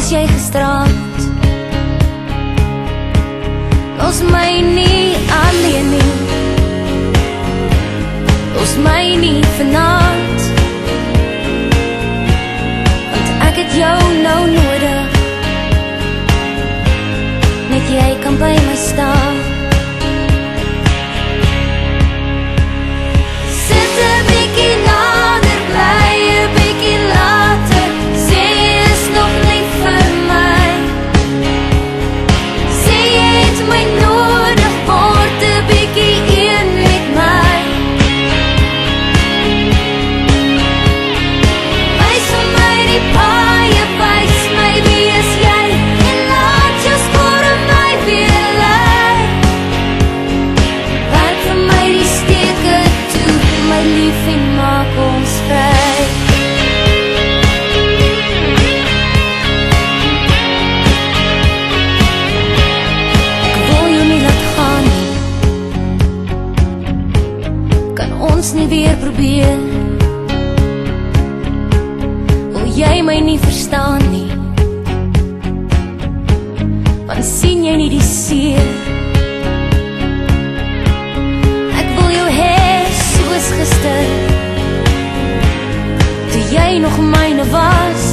was jy gisterand. Los my nie alleen nie, los my nie vanaand, want ek het jou nou nodig. Net jy kan by my staan. Sit 'n bietjie nader, bly 'n bietjie later, sê jy is nog lief vir my, sê jy het my nodig, word 'n bietjie een met my. Wys vir my die paai, wys my wie is jy, en laat jou spore my weer lei. Werk vir my die steke toe, my liefie, maak ons vry. Ek wil jou nie laat gaan nie, kan ons nie weer probeer? Wil jy my nie verstaan nie, want sien jy nie die seer? Ek wil jou hê soos gister, toe jy nog myne was.